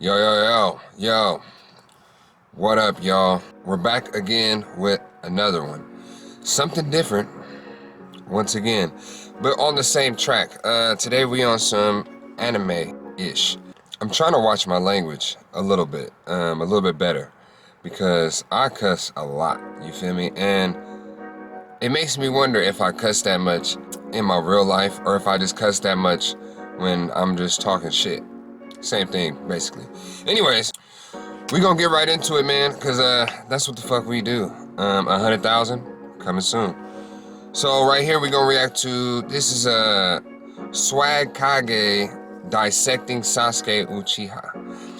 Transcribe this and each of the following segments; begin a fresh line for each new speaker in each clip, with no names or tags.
Yo. What up, y'all? We're back again with another one. Something different, once again, but on the same track. Today we on some anime-ish. I'm trying to watch my language a little bit better, because I cuss a lot, you feel me? And it makes me wonder if I cuss that much in my real life, or if I just cuss that much when I'm just talking shit. Same thing, basically. Anyways, we gonna get right into it, man, because that's what the fuck we do. 100,000 coming soon. So right here we gonna react to, this is Swag Kage dissecting Sasuke Uchiha.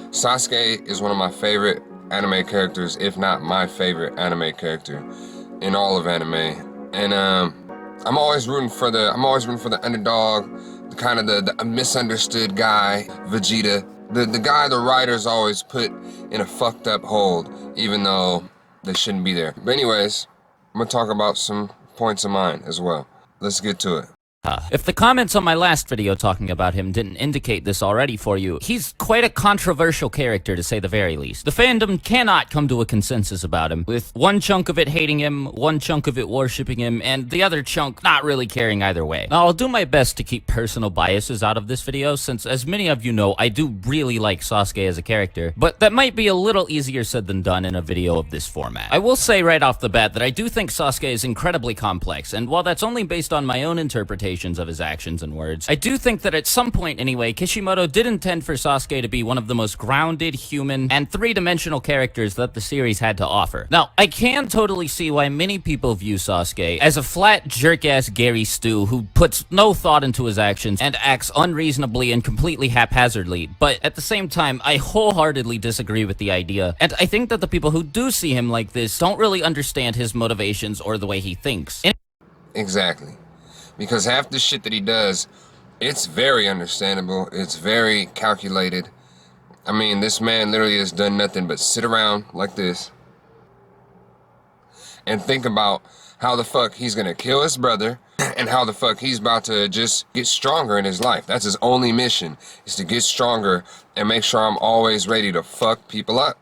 Sasuke is one of my favorite anime characters, if not my favorite anime character in all of anime. And I'm always rooting for the underdog, the misunderstood guy, Vegeta. The guy the writers always put in a fucked up hold, even though they shouldn't be there. But anyways, I'm gonna talk about some points of mine as well. Let's get to it.
If the comments on my last video talking about him didn't indicate this already for you, he's quite a controversial character to say the very least. The fandom cannot come to a consensus about him, with one chunk of it hating him, one chunk of it worshipping him, and the other chunk not really caring either way. Now, I'll do my best to keep personal biases out of this video, since as many of you know, I do really like Sasuke as a character, but that might be a little easier said than done in a video of this format. I will say right off the bat that I do think Sasuke is incredibly complex, and while that's only based on my own interpretation of his actions and words, I do think that at some point anyway, Kishimoto did intend for Sasuke to be one of the most grounded, human, and three-dimensional characters that the series had to offer. Now, I can totally see why many people view Sasuke as a flat, jerk-ass Gary Stu who puts no thought into his actions and acts unreasonably and completely haphazardly, but at the same time, I wholeheartedly disagree with the idea, and I think that the people who do see him like this don't really understand his motivations or the way he thinks.
Exactly. Because half the shit that he does, it's very understandable, it's very calculated. I mean, this man literally has done nothing but sit around like this and think about how the fuck he's gonna kill his brother and how the fuck he's about to just get stronger in his life. That's his only mission, is to get stronger and make sure I'm always ready to fuck people up.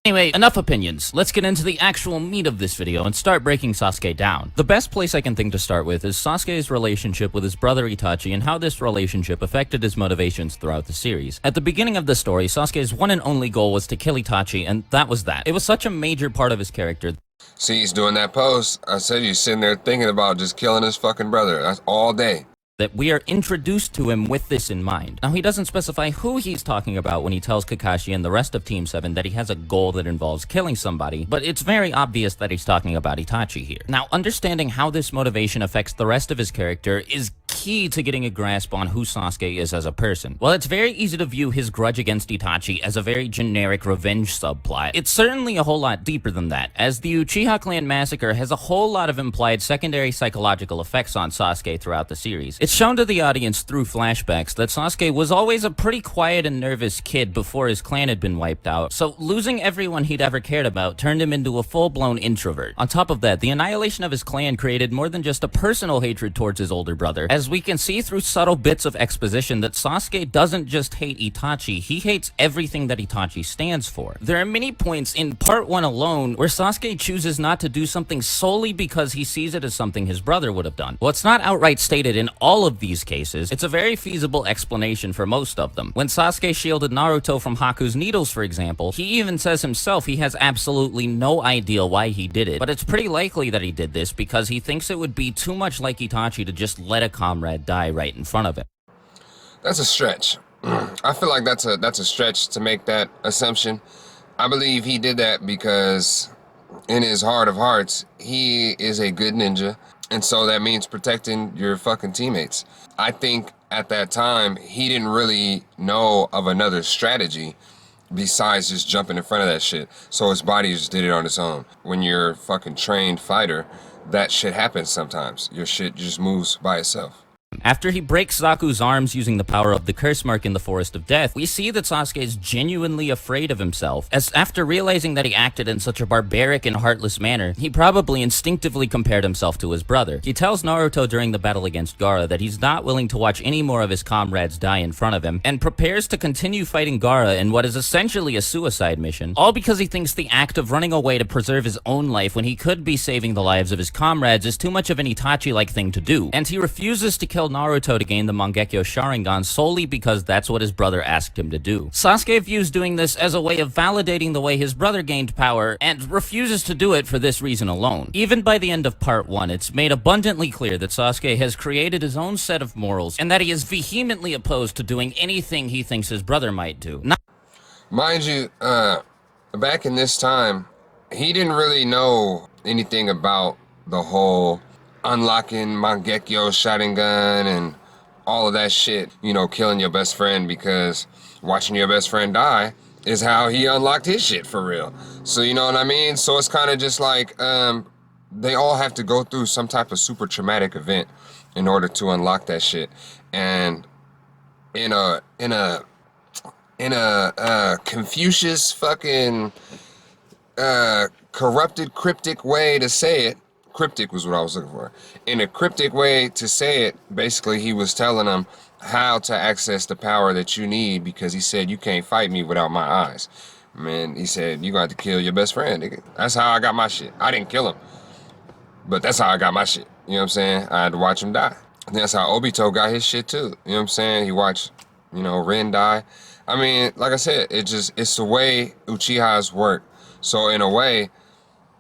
Anyway, enough opinions. Let's get into the actual meat of this video and start breaking Sasuke down. The best place I can think to start with is Sasuke's relationship with his brother Itachi and how this relationship affected his motivations throughout the series. At the beginning of the story, Sasuke's one and only goal was to kill Itachi, and that was that. It was such a major part of his character.
See, he's doing that pose. I said he's sitting there thinking about just killing his fucking brother. That's all day.
That we are introduced to him with this in mind. Now, he doesn't specify who he's talking about when he tells Kakashi and the rest of Team 7 that he has a goal that involves killing somebody, but it's very obvious that he's talking about Itachi here. Now, understanding how this motivation affects the rest of his character is key to getting a grasp on who Sasuke is as a person. While it's very easy to view his grudge against Itachi as a very generic revenge subplot, it's certainly a whole lot deeper than that, as the Uchiha clan massacre has a whole lot of implied secondary psychological effects on Sasuke throughout the series. It's shown to the audience through flashbacks that Sasuke was always a pretty quiet and nervous kid before his clan had been wiped out, so losing everyone he'd ever cared about turned him into a full-blown introvert. On top of that, the annihilation of his clan created more than just a personal hatred towards his older brother, as we can see through subtle bits of exposition that Sasuke doesn't just hate Itachi, he hates everything that Itachi stands for. There are many points in part 1 alone where Sasuke chooses not to do something solely because he sees it as something his brother would have done. Well, it's not outright stated in all of these cases, it's a very feasible explanation for most of them. When Sasuke shielded Naruto from Haku's needles, for example, he even says himself he has absolutely no idea why he did it, but it's pretty likely that he did this because he thinks it would be too much like Itachi to just let a comrade die right in front of him.
That's a stretch. I feel like that's a stretch to make that assumption. I believe he did that because in his heart of hearts, he is a good ninja, and so that means protecting your fucking teammates. I think at that time, he didn't really know of another strategy besides just jumping in front of that shit. So his body just did it on its own. When you're a fucking trained fighter, that shit happens sometimes. Your shit just moves by itself.
After he breaks Zaku's arms using the power of the curse mark in the Forest of Death, we see that Sasuke is genuinely afraid of himself, as after realizing that he acted in such a barbaric and heartless manner, he probably instinctively compared himself to his brother. He tells Naruto during the battle against Gaara that he's not willing to watch any more of his comrades die in front of him, and prepares to continue fighting Gaara in what is essentially a suicide mission, all because he thinks the act of running away to preserve his own life when he could be saving the lives of his comrades is too much of an Itachi-like thing to do, and he refuses to kill Naruto to gain the Mangekyo Sharingan solely because that's what his brother asked him to do. Sasuke views doing this as a way of validating the way his brother gained power, and refuses to do it for this reason alone. Even by the end of part 1, it's made abundantly clear that Sasuke has created his own set of morals, and that he is vehemently opposed to doing anything he thinks his brother might do.
Mind you, back in this time, he didn't really know anything about the whole unlocking Mangekyo Sharingan and all of that shit, you know, killing your best friend, because watching your best friend die is how he unlocked his shit for real. So you know what I mean? So it's kind of just like they all have to go through some type of super traumatic event in order to unlock that shit. And in a Confucius fucking corrupted cryptic way to say it, cryptic was what I was looking for. In a cryptic way to say it, basically he was telling them how to access the power that you need, because he said, you can't fight me without my eyes. Man, he said, you got to kill your best friend, nigga. That's how I got my shit. I didn't kill him, but that's how I got my shit. You know what I'm saying? I had to watch him die. And that's how Obito got his shit too. You know what I'm saying? He watched, you know, Rin die. I mean, like I said, it's the way Uchihas work. So in a way,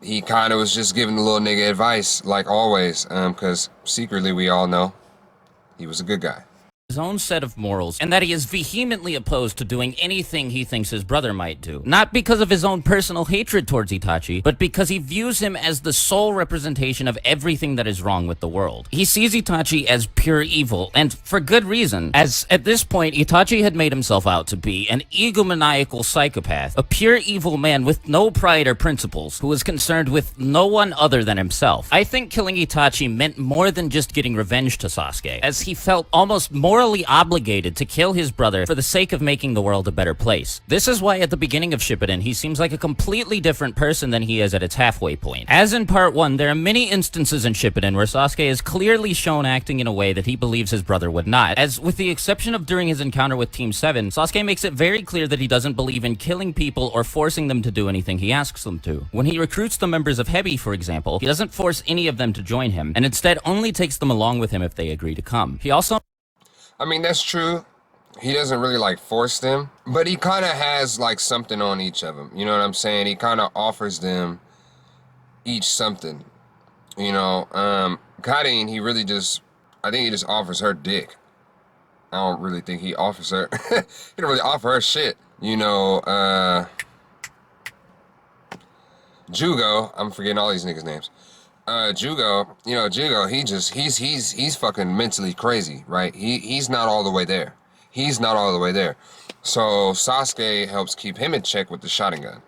he kind of was just giving the little nigga advice, like always, because secretly we all know he was a good guy.
His own set of morals, and that he is vehemently opposed to doing anything he thinks his brother might do. Not because of his own personal hatred towards Itachi, but because he views him as the sole representation of everything that is wrong with the world. He sees Itachi as pure evil, and for good reason, as at this point Itachi had made himself out to be an egomaniacal psychopath, a pure evil man with no pride or principles, who was concerned with no one other than himself. I think killing Itachi meant more than just getting revenge to Sasuke, as he felt almost morally obligated to kill his brother for the sake of making the world a better place. This is why at the beginning of Shippuden, he seems like a completely different person than he is at its halfway point. As in part 1, there are many instances in Shippuden where Sasuke is clearly shown acting in a way that he believes his brother would not, as with the exception of during his encounter with Team 7, Sasuke makes it very clear that he doesn't believe in killing people or forcing them to do anything he asks them to. When he recruits the members of Hebi, for example, he doesn't force any of them to join him, and instead only takes them along with him if they agree to come. He also...
I mean, that's true. He doesn't really like force them, but he kind of has like something on each of them. You know what I'm saying? He kind of offers them each something. You know, Karin, he really just, I think he just offers her dick. I don't really think he offers her, he don't really offer her shit. You know, Jugo, I'm forgetting all these niggas' names. Jugo, you know, Jugo, he's fucking mentally crazy, right? He's not all the way there. He's not all the way there. So Sasuke helps keep him in check with the Sharingan.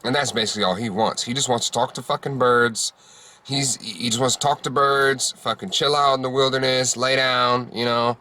And that's basically all he wants. He just wants to talk to fucking birds. He just wants to talk to birds, fucking chill out in the wilderness, lay down, you know.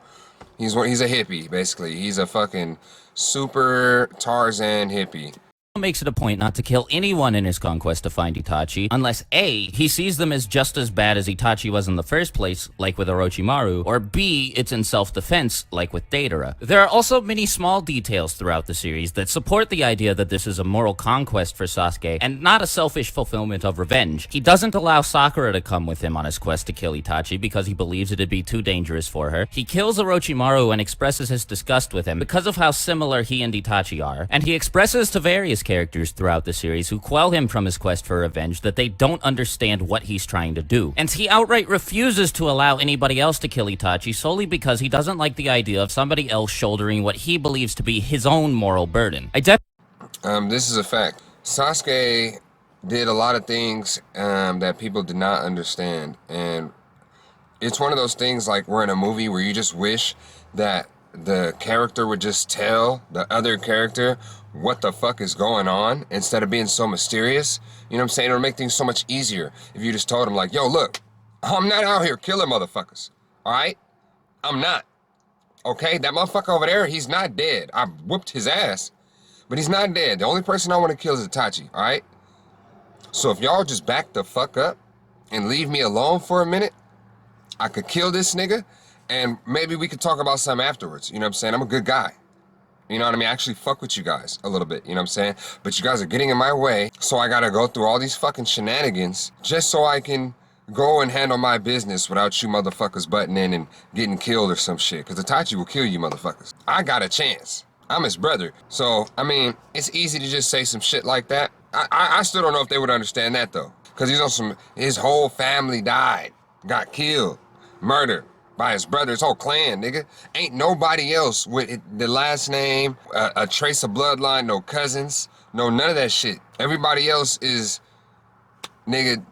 He's a hippie, basically. He's a fucking super Tarzan hippie.
Makes it a point not to kill anyone in his conquest to find Itachi, unless A, he sees them as just as bad as Itachi was in the first place, like with Orochimaru, or B, it's in self-defense, like with Deidara. There are also many small details throughout the series that support the idea that this is a moral conquest for Sasuke, and not a selfish fulfillment of revenge. He doesn't allow Sakura to come with him on his quest to kill Itachi because he believes it'd be too dangerous for her. He kills Orochimaru and expresses his disgust with him because of how similar he and Itachi are, and he expresses to various characters throughout the series who quell him from his quest for revenge that they don't understand what he's trying to do. And he outright refuses to allow anybody else to kill Itachi solely because he doesn't like the idea of somebody else shouldering what he believes to be his own moral burden.
This is a fact. Sasuke did a lot of things that people did not understand, and it's one of those things like we're in a movie where you just wish that the character would just tell the other character what the fuck is going on instead of being so mysterious. You know what I'm saying? It would make things so much easier if you just told him like, yo, look, I'm not out here killing motherfuckers, all right? I'm not. Okay? That motherfucker over there, he's not dead. I whooped his ass. But he's not dead. The only person I want to kill is Itachi, alright? So if y'all just back the fuck up and leave me alone for a minute, I could kill this nigga and maybe we could talk about something afterwards. You know what I'm saying? I'm a good guy. You know what I mean? I actually fuck with you guys a little bit, you know what I'm saying? But you guys are getting in my way, so I gotta go through all these fucking shenanigans just so I can go and handle my business without you motherfuckers butting in and getting killed or some shit. Cause Itachi will kill you motherfuckers. I got a chance. I'm his brother. So, I mean, it's easy to just say some shit like that. I still don't know if they would understand that though. Cause he's on some, his whole family died, got killed, murdered by his brother, his whole clan, nigga. Ain't nobody else with the last name, a trace of bloodline, no cousins, no none of that shit. Everybody else is, nigga,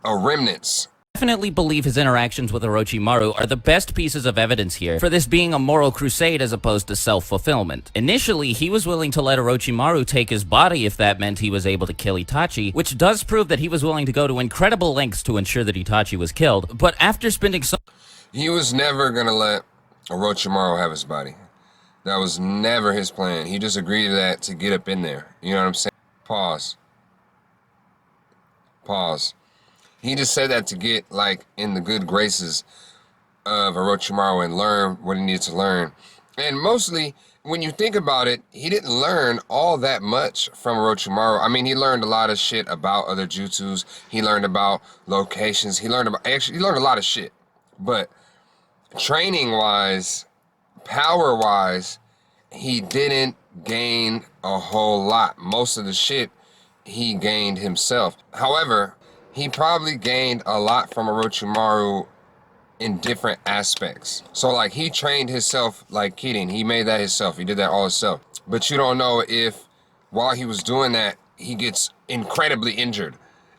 a remnants.
Definitely believe his interactions with Orochimaru are the best pieces of evidence here for this being a moral crusade as opposed to self-fulfillment. Initially, he was willing to let Orochimaru take his body if that meant he was able to kill Itachi, which does prove that he was willing to go to incredible lengths to ensure that Itachi was killed, but after spending so...
He was never gonna let Orochimaru have his body. That was never his plan. He just agreed to that to get up in there. You know what I'm saying? Pause. Pause. He just said that to get, like, in the good graces of Orochimaru and learn what he needed to learn. And mostly, when you think about it, he didn't learn all that much from Orochimaru. I mean, he learned a lot of shit about other jutsus. He learned about locations. He learned about, actually, he learned a lot of shit. But training-wise, power-wise, he didn't gain a whole lot. Most of the shit he gained himself. However, he probably gained a lot from Orochimaru in different aspects. So like he trained himself like kidding. He made that himself. He did that all himself. But you don't know if while he was doing that, he gets incredibly injured.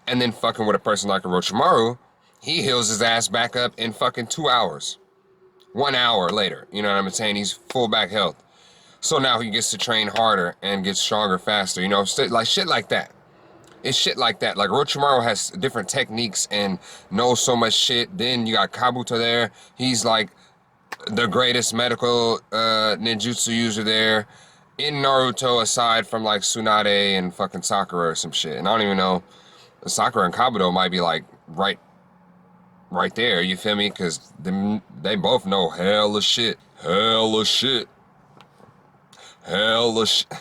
And then fucking with a person like Orochimaru, he heals his ass back up in fucking 2 hours. 1 hour later. You know what I'm saying? He's full back health. So now he gets to train harder and get stronger faster. You know, like shit like that. It's shit like that. Like Orochimaru has different techniques and knows so much shit. Then you got Kabuto there. He's like the greatest medical ninjutsu user there in Naruto, aside from like Tsunade and fucking Sakura or some shit. And I don't even know, Sakura and Kabuto might be like right there. You feel me? Because they both know hella shit. Hella shit. Hella shit.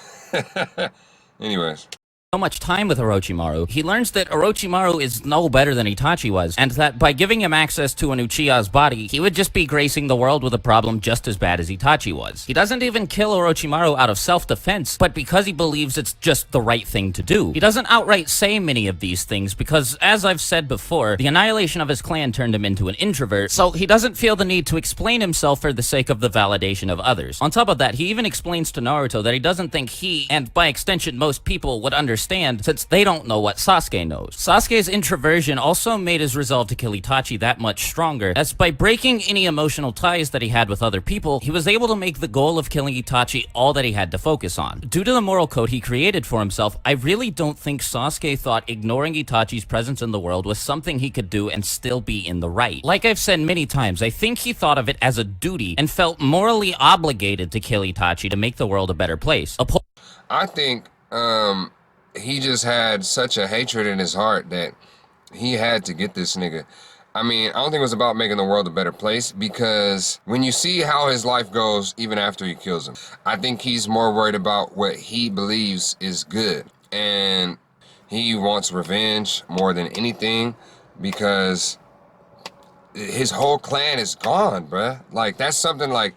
Anyways.
So much time with Orochimaru, he learns that Orochimaru is no better than Itachi was, and that by giving him access to an Uchiha's body, he would just be gracing the world with a problem just as bad as Itachi was. He doesn't even kill Orochimaru out of self-defense, but because he believes it's just the right thing to do. He doesn't outright say many of these things because, as I've said before, the annihilation of his clan turned him into an introvert, so he doesn't feel the need to explain himself for the sake of the validation of others. On top of that, he even explains to Naruto that he doesn't think he, and by extension most people, would understand since they don't know what Sasuke knows. Sasuke's introversion also made his resolve to kill Itachi that much stronger, as by breaking any emotional ties that he had with other people, he was able to make the goal of killing Itachi all that he had to focus on. Due to the moral code he created for himself, I really don't think Sasuke thought ignoring Itachi's presence in the world was something he could do and still be in the right. Like I've said many times, I think he thought of it as a duty and felt morally obligated to kill Itachi to make the world a better place.
I think, he just had such a hatred in his heart that he had to get this nigga. I mean, I don't think it was about making the world a better place, because when you see how his life goes even after he kills him, I think he's more worried about what he believes is good. And he wants revenge more than anything because his whole clan is gone, bruh. Like, that's something like,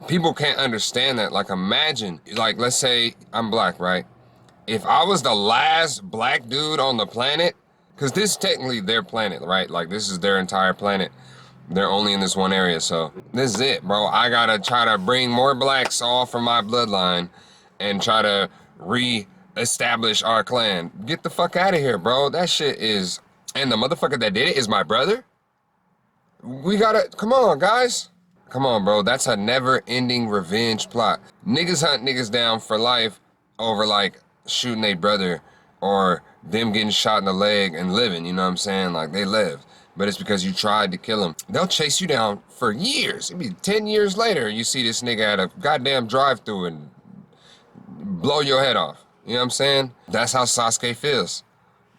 people can't understand that. Like, imagine, like, let's say I'm black, right? If I was the last black dude on the planet, because this is technically their planet, right? Like, this is their entire planet. They're only in this one area, so this is it, bro. I gotta try to bring more blacks off from my bloodline and try to re-establish our clan. Get the fuck out of here, bro. That shit is... And the motherfucker that did it is my brother? We gotta... Come on, guys. Come on, bro. That's a never-ending revenge plot. Niggas hunt niggas down for life over, like, shooting their brother or them getting shot in the leg and living, you know what I'm saying? Like, they live. but it's because you tried to kill him. They'll chase you down for years. It'd be 10 years later, you see this nigga at a goddamn drive-thru and blow your head off. You know what I'm saying? That's how Sasuke feels.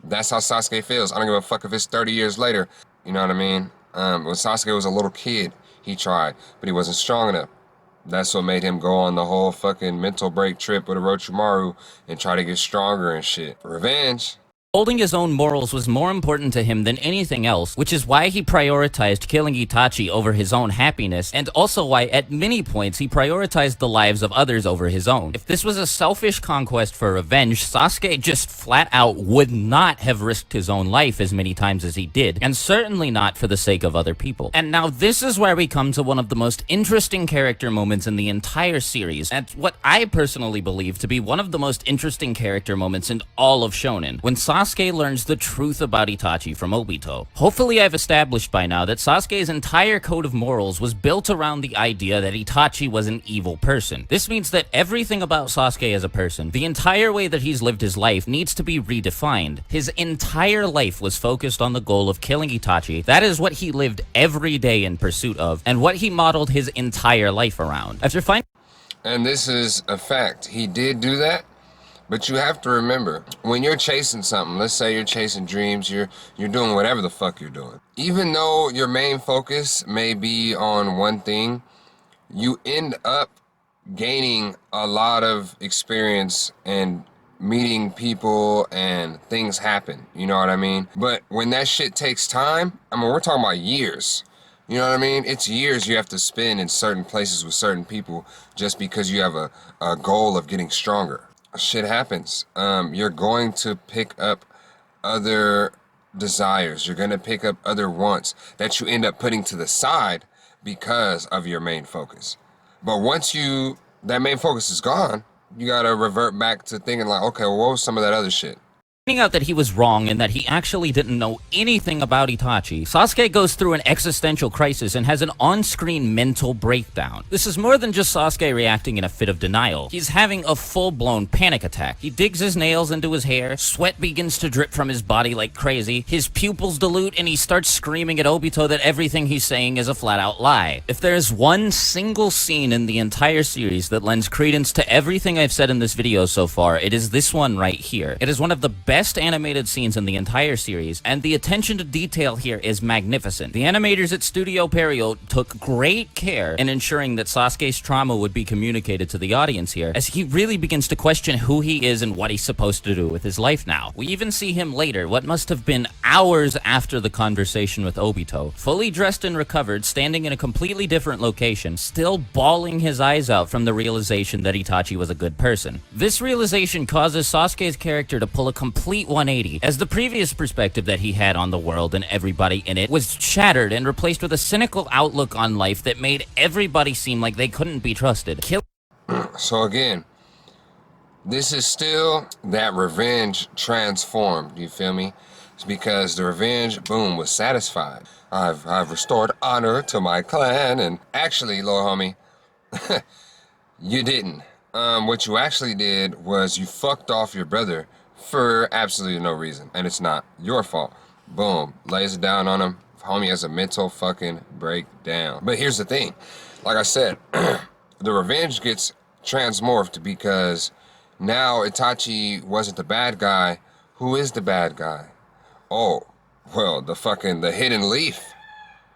That's how Sasuke feels. I don't give a fuck if it's 30 years later. You know what I mean? When Sasuke was a little kid, he tried, but he wasn't strong enough. That's what made him go on the whole fucking mental break trip with Orochimaru and try to get stronger and shit. Revenge.
Holding his own morals was more important to him than anything else, which is why he prioritized killing Itachi over his own happiness, and also why at many points he prioritized the lives of others over his own. If this was a selfish conquest for revenge, Sasuke just flat out would not have risked his own life as many times as he did, and certainly not for the sake of other people. And now this is where we come to one of the most interesting character moments in the entire series, and what I personally believe to be one of the most interesting character moments in all of Shonen, when Sasuke learns the truth about Itachi from Obito. Hopefully I've established by now that Sasuke's entire code of morals was built around the idea that Itachi was an evil person. This means that everything about Sasuke as a person, the entire way that he's lived his life, needs to be redefined. His entire life was focused on the goal of killing Itachi. That is what he lived every day in pursuit of, and what he modeled his entire life around. After finding...
And this is a fact. He did do that. But you have to remember, when you're chasing something, let's say you're chasing dreams, you're doing whatever the fuck you're doing. Even though your main focus may be on one thing, you end up gaining a lot of experience and meeting people and things happen. You know what I mean? But when that shit takes time, I mean, we're talking about years. You know what I mean? It's years you have to spend in certain places with certain people just because you have a goal of getting stronger. Shit happens. You're going to pick up other desires. You're going to pick up other wants that you end up putting to the side because of your main focus. But once that main focus is gone, you got to revert back to thinking like, okay, well, what was some of that other shit?
Finding out that he was wrong and that he actually didn't know anything about Itachi, Sasuke goes through an existential crisis and has an on-screen mental breakdown. This is more than just Sasuke reacting in a fit of denial. He's having a full-blown panic attack. He digs his nails into his hair, sweat begins to drip from his body like crazy, his pupils dilute, and he starts screaming at Obito that everything he's saying is a flat-out lie. If there's one single scene in the entire series that lends credence to everything I've said in this video so far, it is this one right here. It is one of the best animated scenes in the entire series, and the attention to detail here is magnificent. The animators at Studio Perio took great care in ensuring that Sasuke's trauma would be communicated to the audience here, as he really begins to question who he is and what he's supposed to do with his life now. We even see him later, what must have been hours after the conversation with Obito, fully dressed and recovered, standing in a completely different location, still bawling his eyes out from the realization that Itachi was a good person. This realization causes Sasuke's character to pull a complete 180, as the previous perspective that he had on the world and everybody in it was shattered and replaced with a cynical outlook on life that made everybody seem like they couldn't be trusted.
So again, this is still that revenge transformed, you feel me? It's because the revenge, boom, was satisfied. I've restored honor to my clan, and actually, little homie, you didn't. What you actually did was you fucked off your brother for absolutely no reason, and it's not your fault. Boom, lays it down on him. Homie has a mental fucking breakdown. But here's the thing, like I said, the revenge gets transmorphed because now Itachi wasn't the bad guy. Who is the bad guy? Oh, well, the hidden leaf.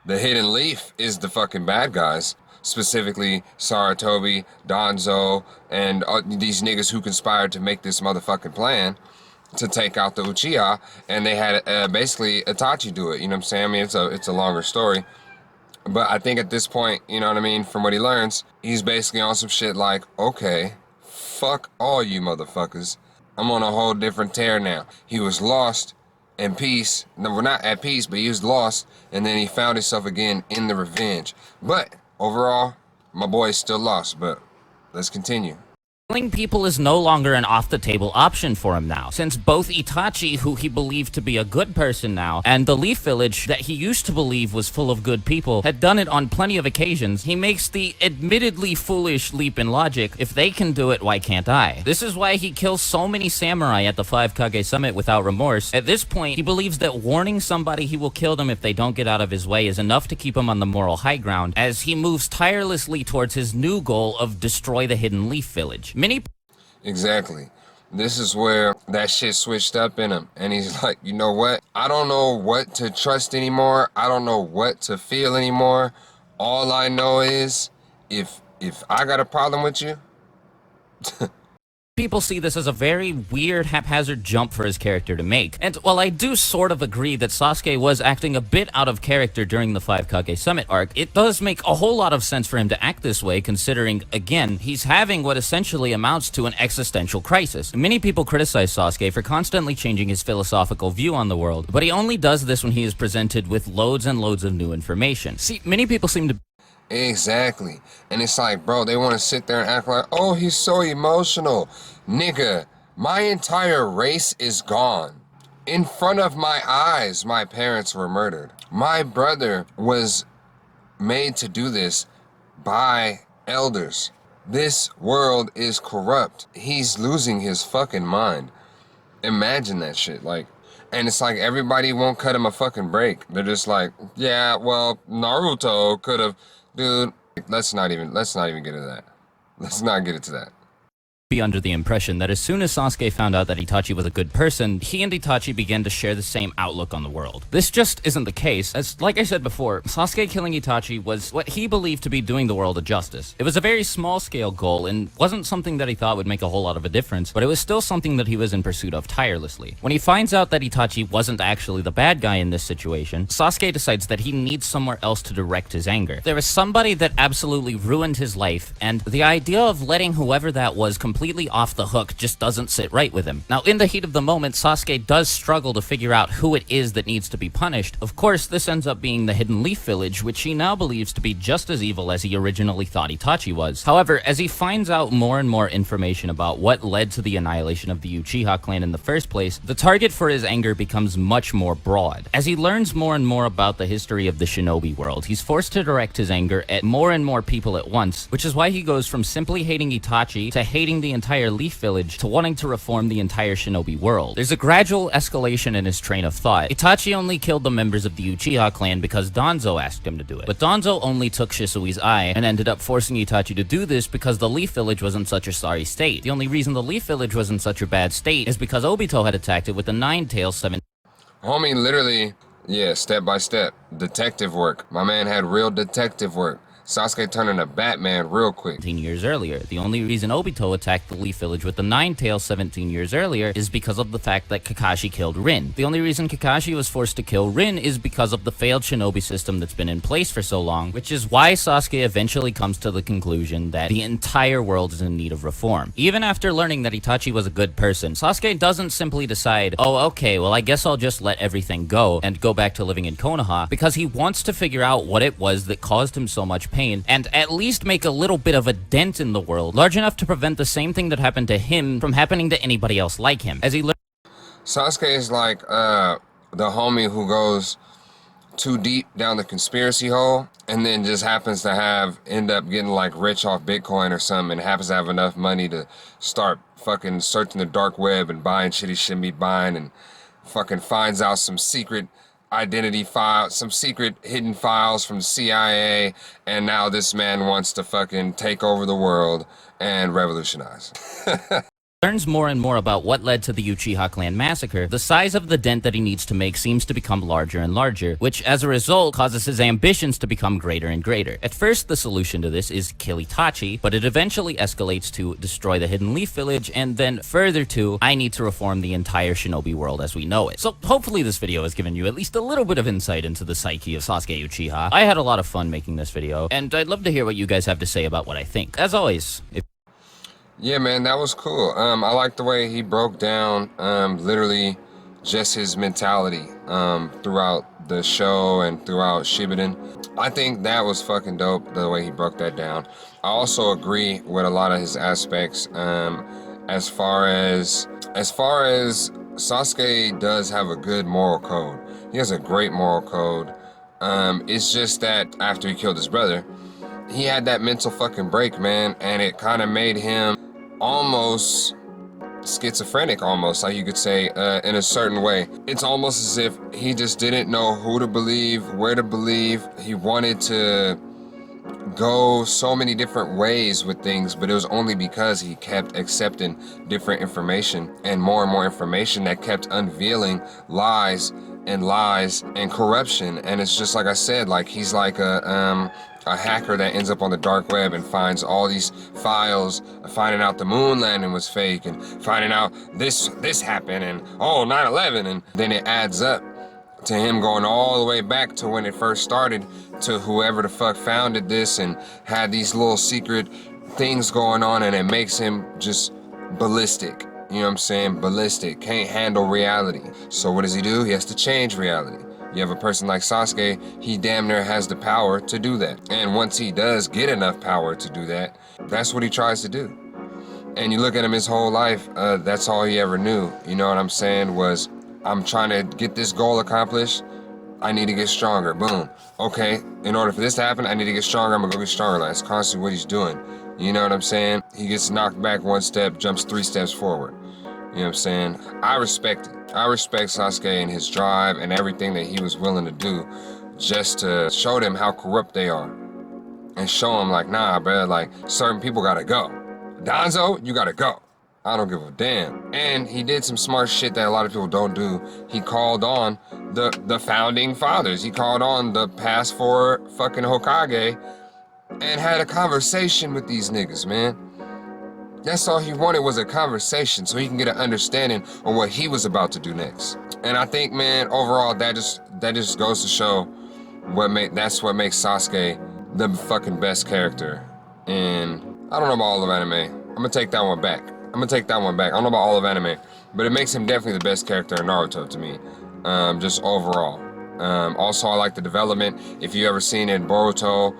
The hidden leaf is the fucking bad guys. Specifically Saratobi, Danzo, and these niggas who conspired to make this motherfucking plan to take out the Uchiha, and they had basically Itachi do it. You know what I'm saying? I mean, it's a longer story, but I think at this point, you know what I mean, from what he learns, he's basically on some shit like, okay, fuck all you motherfuckers. I'm on a whole different tear now. He was lost in peace. No, we're not at peace, but he was lost, and then he found himself again in the revenge. But overall, my boy is still lost, but let's continue.
Killing people is no longer an off-the-table option for him now, since both Itachi, who he believed to be a good person now, and the Leaf Village, that he used to believe was full of good people, had done it on plenty of occasions. He makes the admittedly foolish leap in logic: if they can do it, why can't I? This is why he kills so many samurai at the Five Kage Summit without remorse. At this point, he believes that warning somebody he will kill them if they don't get out of his way is enough to keep him on the moral high ground, as he moves tirelessly towards his new goal of destroy the Hidden Leaf Village.
Exactly. This is where that shit switched up in him. And he's like, you know what? I don't know what to trust anymore. I don't know what to feel anymore. All I know is if I got a problem with you,
People see this as a very weird, haphazard jump for his character to make. And while I do sort of agree that Sasuke was acting a bit out of character during the Five Kage Summit arc, it does make a whole lot of sense for him to act this way, considering, again, he's having what essentially amounts to an existential crisis. Many people criticize Sasuke for constantly changing his philosophical view on the world, but he only does this when he is presented with loads and loads of new information. See, many people seem to...
Exactly. And it's like, bro, they want to sit there and act like, oh, he's so emotional. Nigga, my entire race is gone. In front of my eyes, my parents were murdered. My brother was made to do this by elders. This world is corrupt. He's losing his fucking mind. Imagine that shit. Like, and it's like everybody won't cut him a fucking break. They're just like, yeah, well, Naruto could have... Dude, let's not even get into that. Let's not get into that.
Be under the impression that as soon as Sasuke found out that Itachi was a good person, he and Itachi began to share the same outlook on the world. This just isn't the case, as, like I said before, Sasuke killing Itachi was what he believed to be doing the world a justice. It was a very small-scale goal and wasn't something that he thought would make a whole lot of a difference, but it was still something that he was in pursuit of tirelessly. When he finds out that Itachi wasn't actually the bad guy in this situation, Sasuke decides that he needs somewhere else to direct his anger. There was somebody that absolutely ruined his life, and the idea of letting whoever that was completely off the hook just doesn't sit right with him. Now, in the heat of the moment, Sasuke does struggle to figure out who it is that needs to be punished. Of course, this ends up being the Hidden Leaf Village, which he now believes to be just as evil as he originally thought Itachi was. However, as he finds out more and more information about what led to the annihilation of the Uchiha clan in the first place, the target for his anger becomes much more broad. As he learns more and more about the history of the shinobi world, he's forced to direct his anger at more and more people at once, which is why he goes from simply hating Itachi to hating the entire Leaf Village to wanting to reform the entire shinobi world. There's a gradual escalation in his train of thought. Itachi only killed the members of the Uchiha clan because Danzo asked him to do it. But Danzo only took Shisui's eye and ended up forcing Itachi to do this because the Leaf Village was in such a sorry state. The only reason the Leaf Village was in such a bad state is because Obito had attacked it with the Nine-Tails 7...
Homie, literally, yeah, step by step. Detective work. My man had real detective work. Sasuke turned into Batman real quick.
17 years earlier. The only reason Obito attacked the Leaf Village with the Nine-Tails 17 years earlier is because of the fact that Kakashi killed Rin. The only reason Kakashi was forced to kill Rin is because of the failed shinobi system that's been in place for so long, which is why Sasuke eventually comes to the conclusion that the entire world is in need of reform. Even after learning that Itachi was a good person, Sasuke doesn't simply decide, oh, okay, well, I guess I'll just let everything go and go back to living in Konoha, because he wants to figure out what it was that caused him so much pain and at least make a little bit of a dent in the world, large enough to prevent the same thing that happened to him from happening to anybody else like him. As he
Sasuke is like the homie who goes too deep down the conspiracy hole and then just happens to end up getting like rich off Bitcoin or something, and happens to have enough money to start fucking searching the dark web and buying shit he shouldn't be buying, and fucking finds out some secret identity file, some secret hidden files from the CIA, and now this man wants to fucking take over the world and revolutionize.
learns more and more about what led to the Uchiha clan massacre, the size of the dent that he needs to make seems to become larger and larger, which as a result causes his ambitions to become greater and greater. At first, the solution to this is kill Itachi, but it eventually escalates to destroy the Hidden Leaf Village, and then further to, I need to reform the entire shinobi world as we know it. So hopefully this video has given you at least a little bit of insight into the psyche of Sasuke Uchiha. I had a lot of fun making this video, and I'd love to hear what you guys have to say about what I think. As always,
Yeah, man, that was cool. I like the way he broke down literally just his mentality throughout the show and throughout Shippuden. I think that was fucking dope, the way he broke that down. I also agree with a lot of his aspects. As far as Sasuke does have a good moral code. He has a great moral code. It's just that after he killed his brother, he had that mental fucking break, man, and it kind of made him almost schizophrenic, almost, like you could say, in a certain way. It's almost as if he just didn't know who to believe, where to believe. He wanted to go so many different ways with things, but it was only because he kept accepting different information and more information that kept unveiling lies and corruption. And it's just like I said, like he's like a hacker that ends up on the dark web and finds all these files, finding out the moon landing was fake and finding out this happened and 9/11, and then it adds up to him going all the way back to when it first started, to whoever the fuck founded this and had these little secret things going on, and it makes him just ballistic. You know what I'm saying? Ballistic. Can't handle reality. So what does he do? He has to change reality. You have a person like Sasuke, he damn near has the power to do that. And once he does get enough power to do that, that's what he tries to do. And you look at him his whole life, that's all he ever knew. You know what I'm saying? Was, I'm trying to get this goal accomplished. I need to get stronger. Boom. Okay, in order for this to happen, I need to get stronger. I'm gonna go get stronger. That's constantly what he's doing. You know what I'm saying? He gets knocked back one step, jumps 3 steps forward. You know what I'm saying? I respect it. I respect Sasuke and his drive and everything that he was willing to do just to show them how corrupt they are. And show them like, nah, bro, like certain people gotta go. Danzo, you gotta go. I don't give a damn. And he did some smart shit that a lot of people don't do. He called on the founding fathers. He called on the past 4 fucking Hokage and had a conversation with these niggas, man. That's all he wanted, was a conversation so he can get an understanding on what he was about to do next. And I think, man, overall, that just goes to show that's what makes Sasuke the fucking best character. And I don't know about all of anime. I'm gonna take that one back. I don't know about all of anime, but it makes him definitely the best character in Naruto to me, just overall. Also, I like the development. If you ever seen in Boruto,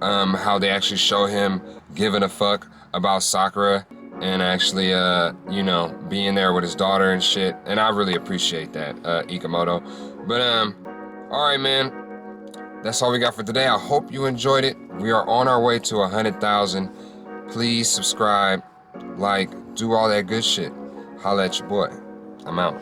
how they actually show him giving a fuck about Sakura and actually, you know, being there with his daughter and shit. And I really appreciate that, Ikamoto. But, all right, man. That's all we got for today. I hope you enjoyed it. We are on our way to 100,000. Please subscribe, like, do all that good shit. Holla at your boy. I'm out.